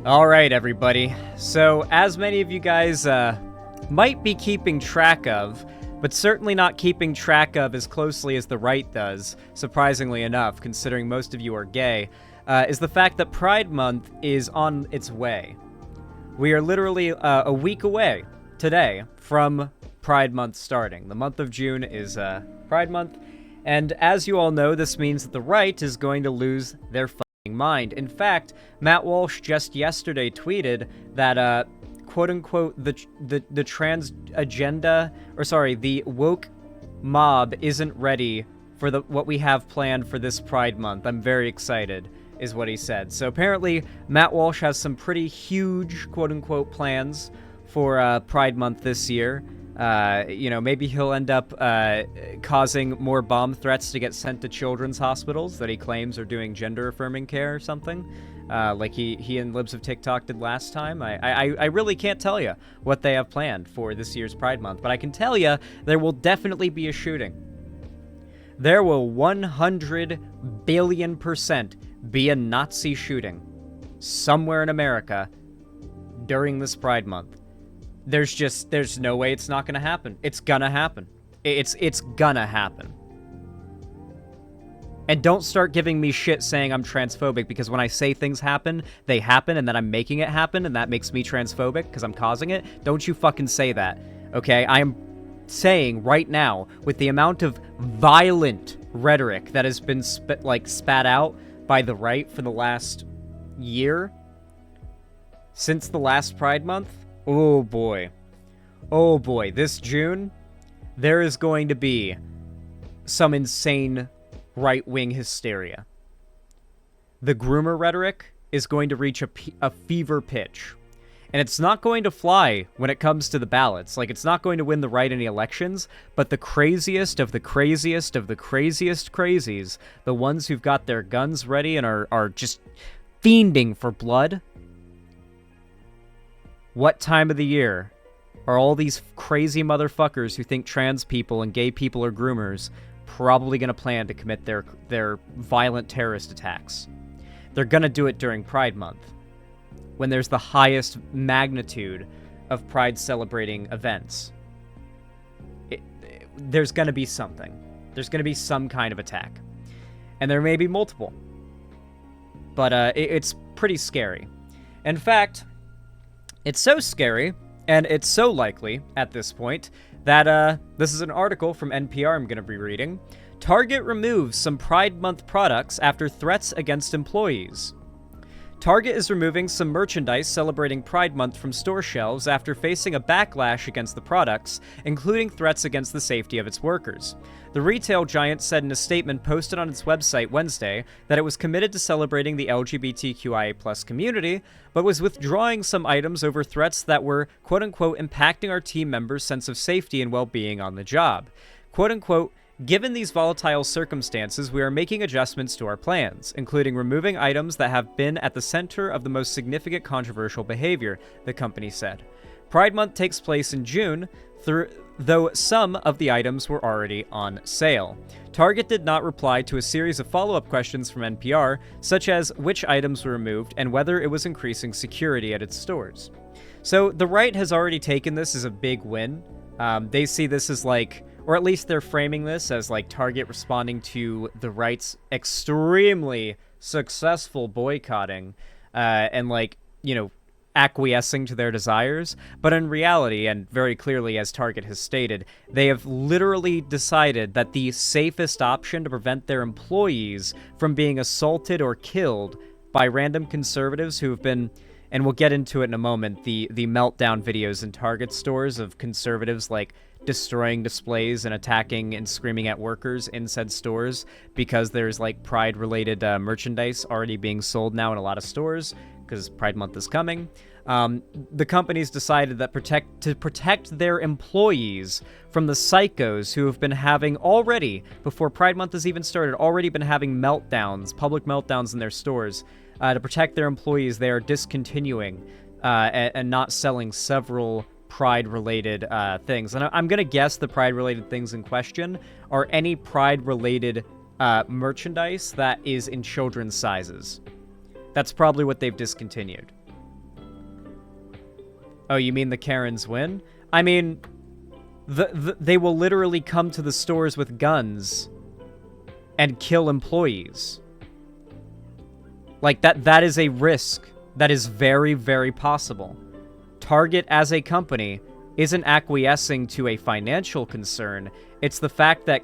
All right, everybody. So, as many of you guys might be keeping track of, but certainly not keeping track of as closely as the right does, surprisingly enough, considering most of you are gay, is the fact that Pride Month is on its way. We are literally a week away today from Pride Month starting. The month of June is Pride Month, and as you all know, this means that the right is going to lose their mind. In fact, Matt Walsh just yesterday tweeted that quote-unquote the trans agenda, or sorry, the woke mob isn't ready for what we have planned for this Pride Month. I'm very excited, is what he said. So apparently Matt Walsh has some pretty huge quote-unquote plans for Pride Month this year. Maybe he'll end up causing more bomb threats to get sent to children's hospitals that he claims are doing gender-affirming care or something, like he and Libs of TikTok did last time. I really can't tell you what they have planned for this year's Pride Month, but I can tell you there will definitely be a shooting. There will 100 billion% be a Nazi shooting somewhere in America during this Pride Month. There's no way it's not gonna happen. It's gonna happen. It's gonna happen. And don't start giving me shit saying I'm transphobic, because when I say things happen, they happen, and then I'm making it happen, and that makes me transphobic because I'm causing it. Don't you fucking say that, okay? I am saying right now, with the amount of violent rhetoric that has been spat out by the right for the last year, since the last Pride Month, oh boy, this June, there is going to be some insane right-wing hysteria. The groomer rhetoric is going to reach a fever pitch. And it's not going to fly when it comes to the ballots. Like, it's not going to win the right any elections, but the craziest of the craziest of the craziest crazies, the ones who've got their guns ready and are just fiending for blood. What time of the year are all these crazy motherfuckers who think trans people and gay people are groomers probably going to plan to commit their violent terrorist attacks? They're going to do it during Pride Month, when there's the highest magnitude of Pride celebrating events. There's going to be something. There's going to be some kind of attack. And there may be multiple. But it's pretty scary. In fact, it's so scary, and it's so likely, at this point, that this is an article from NPR I'm going to be reading. Target removes some Pride Month products after threats against employees. Target is removing some merchandise celebrating Pride Month from store shelves after facing a backlash against the products, including threats against the safety of its workers. The retail giant said in a statement posted on its website Wednesday that it was committed to celebrating the LGBTQIA+ community, but was withdrawing some items over threats that were, quote-unquote, impacting our team members' sense of safety and well-being on the job. Quote-unquote, given these volatile circumstances, we are making adjustments to our plans, including removing items that have been at the center of the most significant controversial behavior, the company said. Pride Month takes place in June, though some of the items were already on sale. Target did not reply to a series of follow-up questions from NPR, such as which items were removed and whether it was increasing security at its stores. So the right has already taken this as a big win. They see this as like, or at least they're framing this as like Target responding to the right's extremely successful boycotting and like, acquiescing to their desires. But in reality, and very clearly as Target has stated, they have literally decided that the safest option to prevent their employees from being assaulted or killed by random conservatives who have been, and we'll get into it in a moment, the meltdown videos in Target stores of conservatives like destroying displays and attacking and screaming at workers in said stores because there's like Pride-related merchandise already being sold now in a lot of stores because Pride Month is coming. The companies decided that to protect their employees from the psychos who have been having already, before Pride Month has even started, already been having meltdowns, public meltdowns in their stores. To protect their employees, they are discontinuing and not selling several Pride-related things. And I'm going to guess the Pride-related things in question are any Pride-related merchandise that is in children's sizes. That's probably what they've discontinued. Oh, you mean the Karens win? I mean, they will literally come to the stores with guns and kill employees. Like, that is a risk that is very, very possible. Target as a company isn't acquiescing to a financial concern. It's the fact that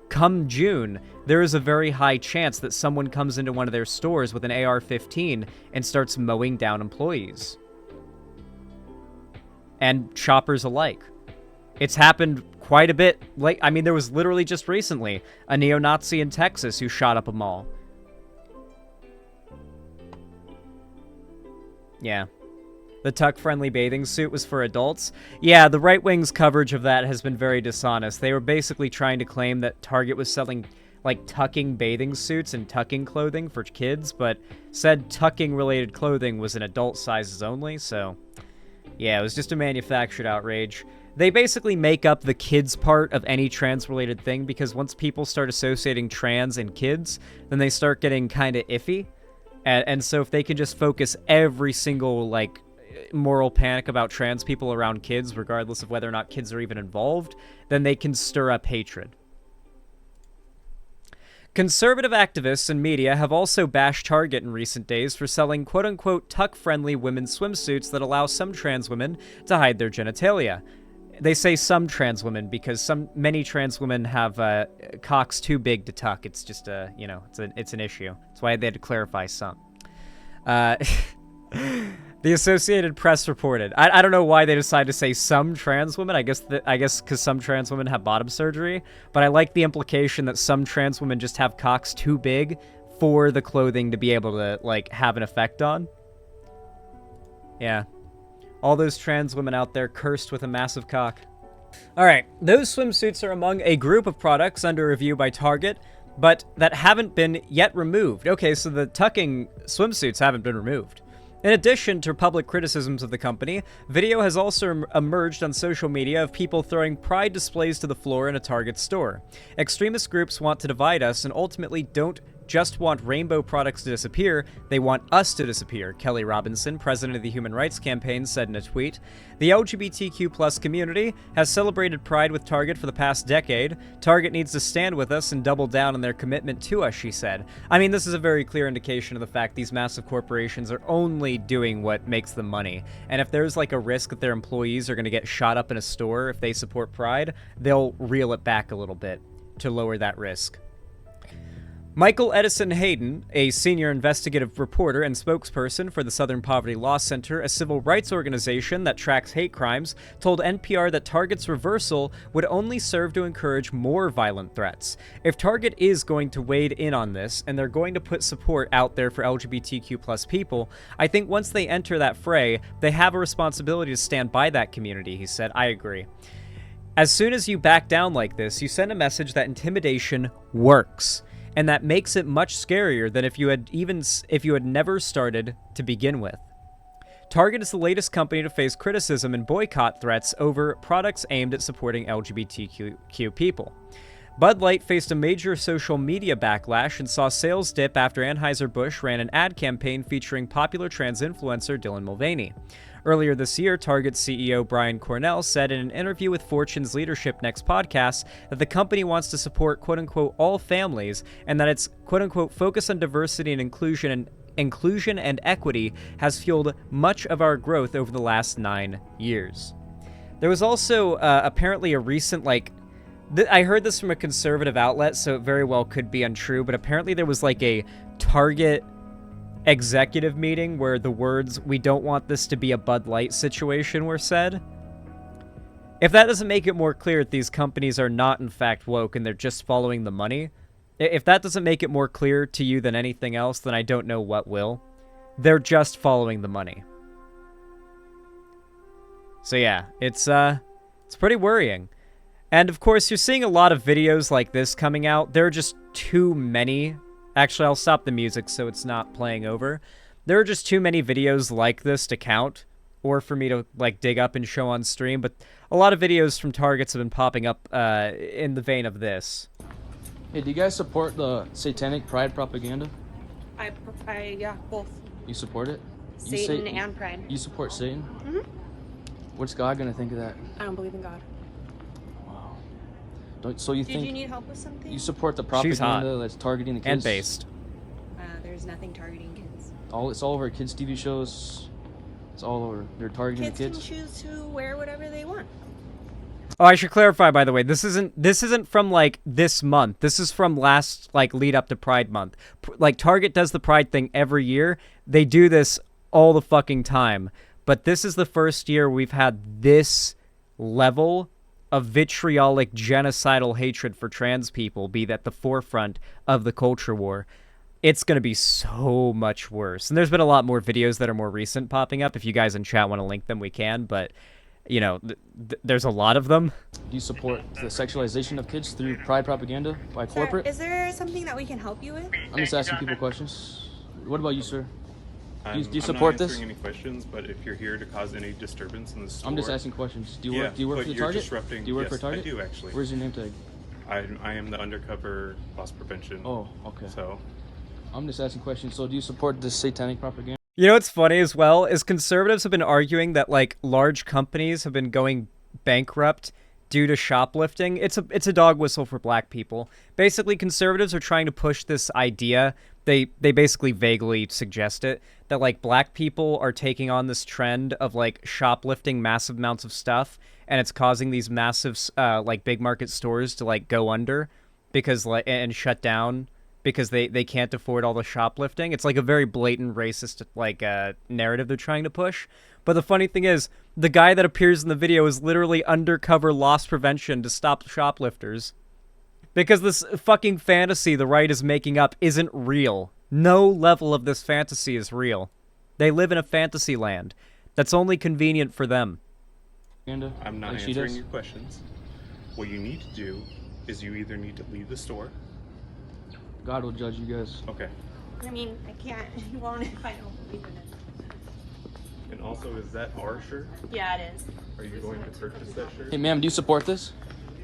come June, there is a very high chance that someone comes into one of their stores with an AR-15 and starts mowing down employees. And shoppers alike. It's happened quite a bit. Like, I mean, there was literally just recently a neo-Nazi in Texas who shot up a mall. Yeah. The tuck-friendly bathing suit was for adults. Yeah, the right wing's coverage of that has been very dishonest. They were basically trying to claim that Target was selling, like, tucking bathing suits and tucking clothing for kids, but said tucking-related clothing was in adult sizes only, so... yeah, it was just a manufactured outrage. They basically make up the kids part of any trans-related thing, because once people start associating trans and kids, then they start getting kind of iffy. And so if they can just focus every single, like, moral panic about trans people around kids, regardless of whether or not kids are even involved, then they can stir up hatred. Conservative activists and media have also bashed Target in recent days for selling quote-unquote tuck-friendly women's swimsuits that allow some trans women to hide their genitalia. They say some trans women because many trans women have cocks too big to tuck. It's just it's an issue. That's why they had to clarify some. The Associated Press reported. I don't know why they decided to say some trans women. I guess because some trans women have bottom surgery. But I like the implication that some trans women just have cocks too big for the clothing to be able to, like, have an effect on. Yeah. All those trans women out there cursed with a massive cock. Alright, those swimsuits are among a group of products under review by Target, but that haven't been yet removed. Okay, so the tucking swimsuits haven't been removed. In addition to public criticisms of the company, video has also emerged on social media of people throwing pride displays to the floor in a Target store. Extremist groups want to divide us and ultimately don't just want rainbow products to disappear, they want us to disappear, Kelly Robinson, president of the Human Rights Campaign, said in a tweet. The LGBTQ+ community has celebrated Pride with Target for the past decade. Target needs to stand with us and double down on their commitment to us, she said. I mean, this is a very clear indication of the fact these massive corporations are only doing what makes them money. And if there's, like, a risk that their employees are going to get shot up in a store if they support Pride, they'll reel it back a little bit to lower that risk. Michael Edison Hayden, a senior investigative reporter and spokesperson for the Southern Poverty Law Center, a civil rights organization that tracks hate crimes, told NPR that Target's reversal would only serve to encourage more violent threats. If Target is going to wade in on this, and they're going to put support out there for LGBTQ+ people, I think once they enter that fray, they have a responsibility to stand by that community, he said. I agree. As soon as you back down like this, you send a message that intimidation works. And that makes it much scarier than if you had never started to begin with. Target is the latest company to face criticism and boycott threats over products aimed at supporting LGBTQ people. Bud Light faced a major social media backlash and saw sales dip after Anheuser-Busch ran an ad campaign featuring popular trans influencer Dylan Mulvaney. Earlier this year, Target CEO Brian Cornell said in an interview with Fortune's Leadership Next podcast that the company wants to support quote-unquote all families and that its quote-unquote focus on diversity and inclusion and equity has fueled much of our growth over the last 9 years. There was also apparently a recent, I heard this from a conservative outlet, so it very well could be untrue, but apparently there was like a Target executive meeting where the words, "We don't want this to be a Bud Light situation," were said. If that doesn't make it more clear that these companies are not in fact woke and they're just following the money, if that doesn't make it more clear to you than anything else, then I don't know what will. They're just following the money. So yeah, it's pretty worrying. And of course, you're seeing a lot of videos like this coming out. There are just too many. Actually, I'll stop the music so it's not playing over. There are just too many videos like this to count, or for me to dig up and show on stream, but a lot of videos from Targets have been popping up in the vein of this. Hey, do you guys support the satanic pride propaganda? Yeah, both. You support it? Satan and pride. You support Satan? Mm-hmm. What's God gonna think of that? I don't believe in God. Wow. So you Did think you need help with something? you support the She's hot. propaganda that's targeting the kids? And based. There's nothing targeting kids. It's all over kids' TV shows. It's all over. They're targeting Kids the kids. can choose to wear whatever they want. Oh, I should clarify, by the way, this isn't from, like, this month. This is from last, like, lead up to Pride Month. Like, Target does the Pride thing every year. They do this all the fucking time. But this is the first year we've had this level of vitriolic, genocidal hatred for trans people be at the forefront of the culture war. It's going to be so much worse. And there's been a lot more videos that are more recent popping up. If you guys in chat want to link them, we can. But, you know, there's a lot of them. Do you support the sexualization of kids through pride propaganda by corporate? Sir, is there something that we can help you with? I'm just asking people questions. What about you, sir? Do you I'm support not this? answering any questions, but if you're here to cause any disturbance in the store, I'm just asking questions. Do you work? Yeah, Do you work but for the you're Target? disrupting- Do you work yes, for Target? I do, actually. Where's your name tag? I am the undercover loss prevention. Oh, okay. So I'm just asking questions. So do you support this satanic propaganda? You know what's funny as well is conservatives have been arguing that, like, large companies have been going bankrupt due to shoplifting. It's a dog whistle for black people. Basically, conservatives are trying to push this idea. They basically vaguely suggest it that, like, black people are taking on this trend of, like, shoplifting massive amounts of stuff, and it's causing these massive like big market stores to, like, go under because, like, and shut down because they can't afford all the shoplifting. It's like a very blatant racist, like, narrative they're trying to push. But the funny thing is, the guy that appears in the video is literally undercover loss prevention to stop shoplifters. Because this fucking fantasy the right is making up isn't real. No level of this fantasy is real. They live in a fantasy land that's only convenient for them. I'm not Like she answering does? your questions. What you need to do is you either need to leave the store. God will judge you guys. Okay. I mean, I can't. You won't if I don't believe in it. And also, is that our shirt? Yeah, it is. Are you going to purchase that shirt? Hey, ma'am, do you support this?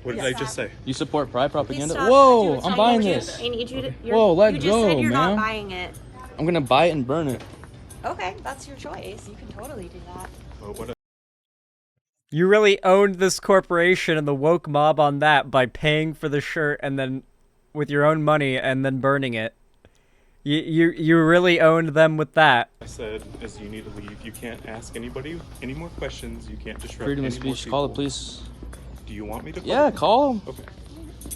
What did I just say? You support pride Please propaganda? stop. Whoa, Dude, I'm I buying need you- this. I need you to. Whoa, let you just go, said you're man. not buying it. I'm gonna buy it and burn it. Okay, that's your choice. You can totally do that. Well, what You really owned this corporation and the woke mob on that by paying for the shirt and then with your own money and then burning it. You really owned them with that. I said is you need to leave. You can't ask anybody any more questions. You can't disrupt Freedom of any more speech. people. Call the police. Do you want me to call Yeah, them? call them. Okay.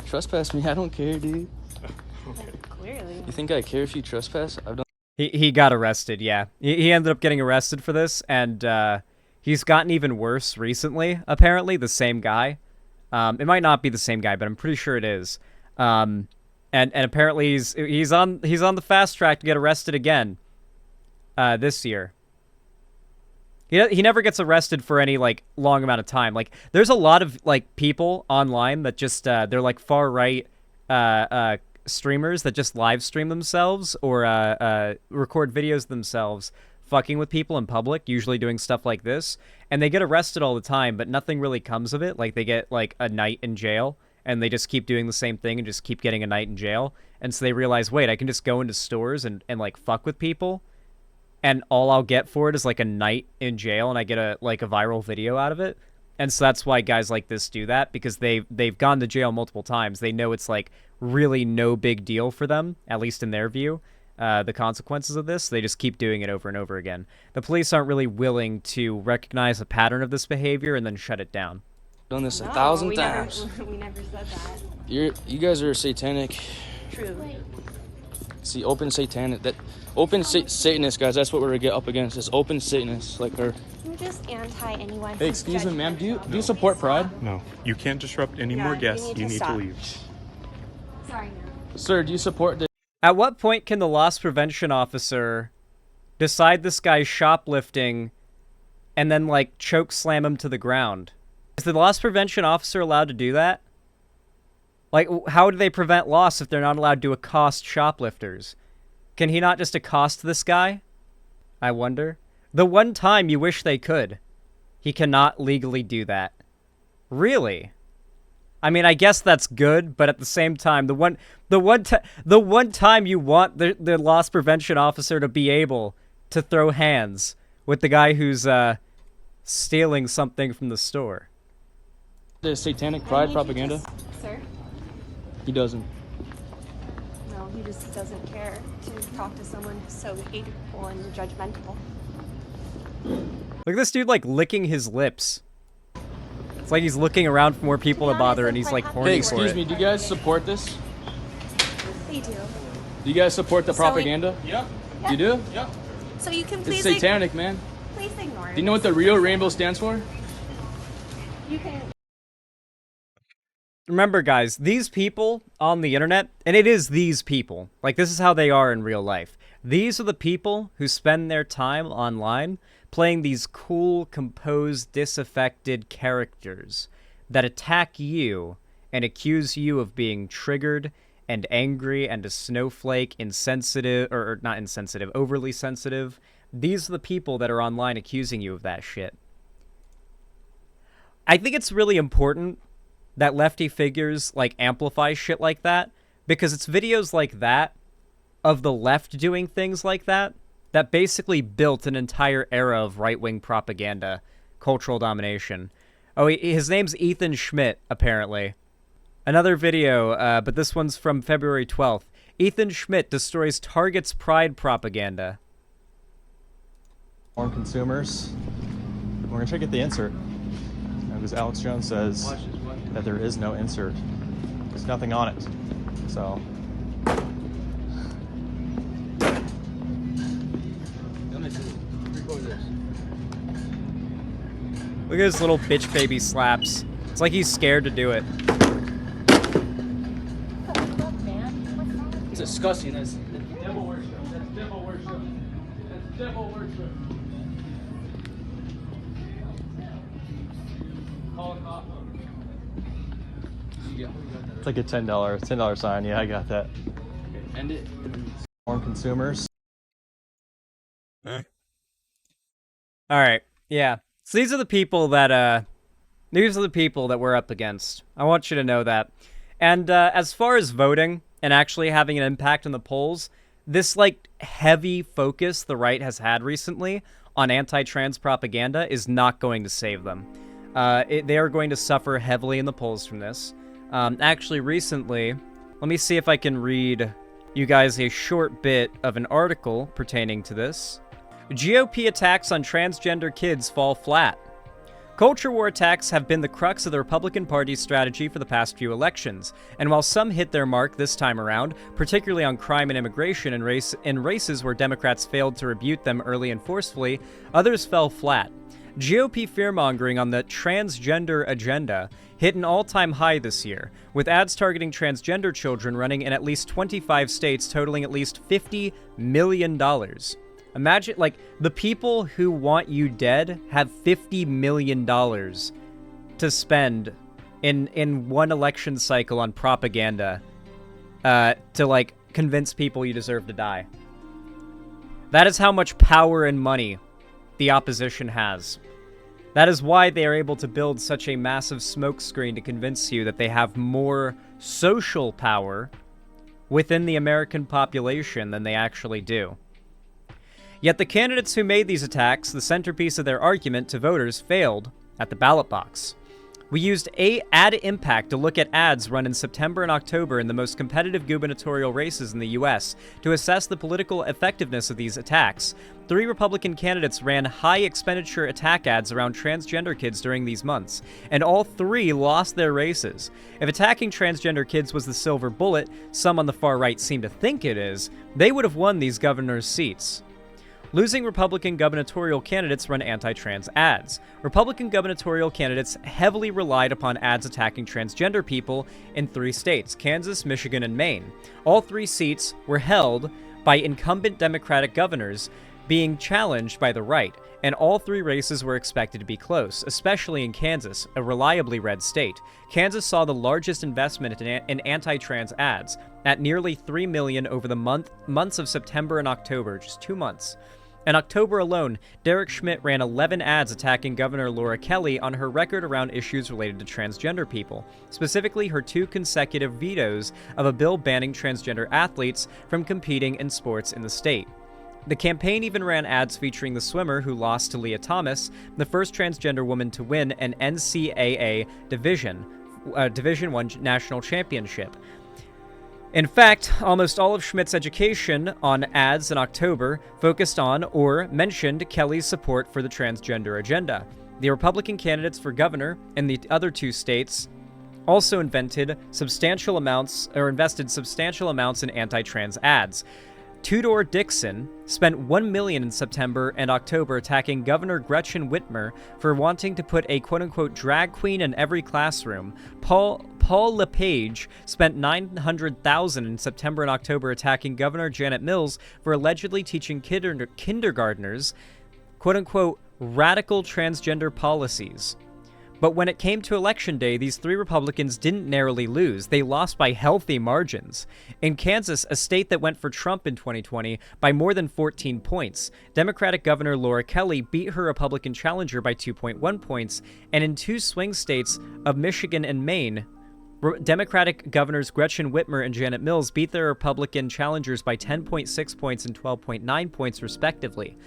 Trespass me. I don't care, dude. Okay. Clearly. You think I care if you trespass? I've done. He got arrested, yeah. He ended up getting arrested for this, and he's gotten even worse recently, apparently, the same guy. It might not be the same guy, but I'm pretty sure it is. And apparently he's on the fast track to get arrested again this year. He never gets arrested for any, like, long amount of time. Like, there's a lot of, like, people online that just they're like far right streamers that just live stream themselves or record videos themselves fucking with people in public, usually doing stuff like this, and they get arrested all the time, but nothing really comes of it. Like, they get, like, a night in jail, and they just keep doing the same thing and just keep getting a night in jail. And so they realize, wait, I can just go into stores and like, fuck with people, and all I'll get for it is, like, a night in jail, and I get a viral video out of it. And so that's why guys like this do that, because they've gone to jail multiple times. They know it's, like, really no big deal for them, at least in their view, the consequences of this. They just keep doing it over and over again. The police aren't really willing to recognize a pattern of this behavior and then shut it down. Done this No, 1,000 we times. Never, we never said that. You guys are satanic. True. See, open satanic. Satanists, guys. That's what we're gonna get up against. Is open Satanists like her. You're just anti anyone. Hey, excuse me, ma'am. Do you support pride? No, you can't disrupt any Yeah, more you guests. need You to need stop. to leave. Sorry, no. Sir, do you support the? At what point can the loss prevention officer decide this guy's shoplifting and then, like, choke slam him to the ground? Is the loss prevention officer allowed to do that? Like, how do they prevent loss if they're not allowed to accost shoplifters? Can he not just accost this guy? I wonder. The one time you wish they could. He cannot legally do that. Really? I mean, I guess that's good, but at the same time, the one time you want the loss prevention officer to be able to throw hands with the guy who's stealing something from the store. The satanic I pride need you propaganda. Sir? He doesn't. No, he just doesn't care to talk to someone who's so hateful and judgmental. Look at this dude, like, licking his lips. It's like he's looking around for more people to bother, and he's, like, horny Hey, for excuse it. me. Do you guys support this? They do. Do you guys support the So we- propaganda? Yep. You do? Yep. So you can It's please satanic, man. please ignore it. Do you know what the real rainbow stands for? You can Remember, guys, these people on the internet, and it is these people, like, this is how they are in real life. These are the people who spend their time online playing these cool, composed, disaffected characters that attack you and accuse you of being triggered and angry and a snowflake, insensitive, or not insensitive, overly sensitive. These are the people that are online accusing you of that shit. I think it's really important that lefty figures, like, amplify shit like that, because it's videos like that, of the left doing things like that, that basically built an entire era of right-wing propaganda, cultural domination. Oh, his name's Ethan Schmidt, apparently. Another video, but this one's from February 12th. Ethan Schmidt destroys Target's pride propaganda. Inform consumers. We're gonna try to get the insert. Because Alex Jones says that there is no insert. There's nothing on it. So. Look at his little bitch baby slaps. It's like he's scared to do it. It's disgusting. That's devil worship. That's devil worship. That's devil worship. Call a cop. It's like a $10 sign. Yeah, I got that. Okay, end it. Inform consumers. All right. Yeah. So these are the people that we're up against. I want you to know that. And as far as voting and actually having an impact on the polls, this, like, heavy focus the right has had recently on anti-trans propaganda is not going to save them. They are going to suffer heavily in the polls from this. Actually, recently, let me see if I can read you guys a short bit of an article pertaining to this. GOP attacks on transgender kids fall flat. Culture war attacks have been the crux of the Republican Party's strategy for the past few elections, and while some hit their mark this time around, particularly on crime and immigration and races where Democrats failed to rebuke them early and forcefully, others fell flat. GOP fearmongering on the transgender agenda hit an all-time high this year, with ads targeting transgender children running in at least 25 states totaling at least $50 million. Imagine, like, the people who want you dead have $50 million to spend in one election cycle on propaganda to, like, convince people you deserve to die. That is how much power and money the opposition has. That is why they are able to build such a massive smokescreen to convince you that they have more social power within the American population than they actually do. Yet the candidates who made these attacks the centerpiece of their argument to voters failed at the ballot box. We used Ad Impact to look at ads run in September and October in the most competitive gubernatorial races in the U.S. to assess the political effectiveness of these attacks. 3 Republican candidates ran high-expenditure attack ads around transgender kids during these months, and all 3 lost their races. If attacking transgender kids was the silver bullet, some on the far right seem to think it is, they would have won these governor's seats. Losing Republican gubernatorial candidates run anti-trans ads. Republican gubernatorial candidates heavily relied upon ads attacking transgender people in 3 states, Kansas, Michigan, and Maine. All 3 seats were held by incumbent Democratic governors being challenged by the right, and all 3 races were expected to be close, especially in Kansas, a reliably red state. Kansas saw the largest investment in anti-trans ads, at nearly $3 million over the months of September and October, just 2 months. In October alone, Derek Schmidt ran 11 ads attacking Governor Laura Kelly on her record around issues related to transgender people, specifically her 2 consecutive vetoes of a bill banning transgender athletes from competing in sports in the state. The campaign even ran ads featuring the swimmer who lost to Leah Thomas, the first transgender woman to win an NCAA Division I national championship. In fact, almost all of Schmidt's education on ads in October focused on or mentioned Kelly's support for the transgender agenda. The Republican candidates for governor in the other 2 states also invested substantial amounts in anti-trans ads. Tudor Dixon spent $1 million in September and October attacking Governor Gretchen Whitmer for wanting to put a quote-unquote drag queen in every classroom. Paul LePage spent $900,000 in September and October attacking Governor Janet Mills for allegedly teaching kindergartners quote-unquote radical transgender policies. But when it came to Election Day, these 3 Republicans didn't narrowly lose. They lost by healthy margins. In Kansas, a state that went for Trump in 2020, by more than 14 points, Democratic Governor Laura Kelly beat her Republican challenger by 2.1 points, and in 2 swing states of Michigan and Maine, Democratic Governors Gretchen Whitmer and Janet Mills beat their Republican challengers by 10.6 points and 12.9 points, respectively.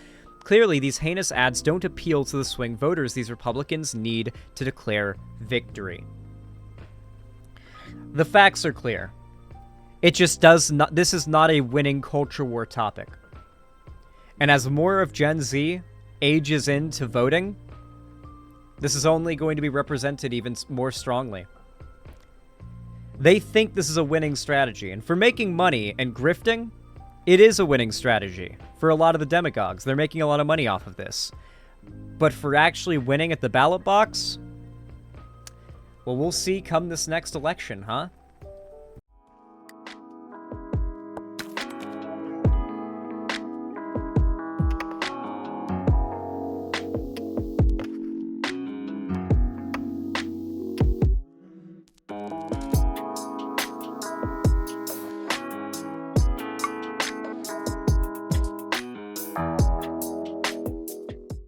Clearly, these heinous ads don't appeal to the swing voters these Republicans need to declare victory. The facts are clear. It just does not. This is not a winning culture war topic. And as more of Gen Z ages into voting, this is only going to be represented even more strongly. They think this is a winning strategy, and for making money and grifting, it is a winning strategy for a lot of the demagogues. They're making a lot of money off of this. But for actually winning at the ballot box, well, we'll see come this next election, huh?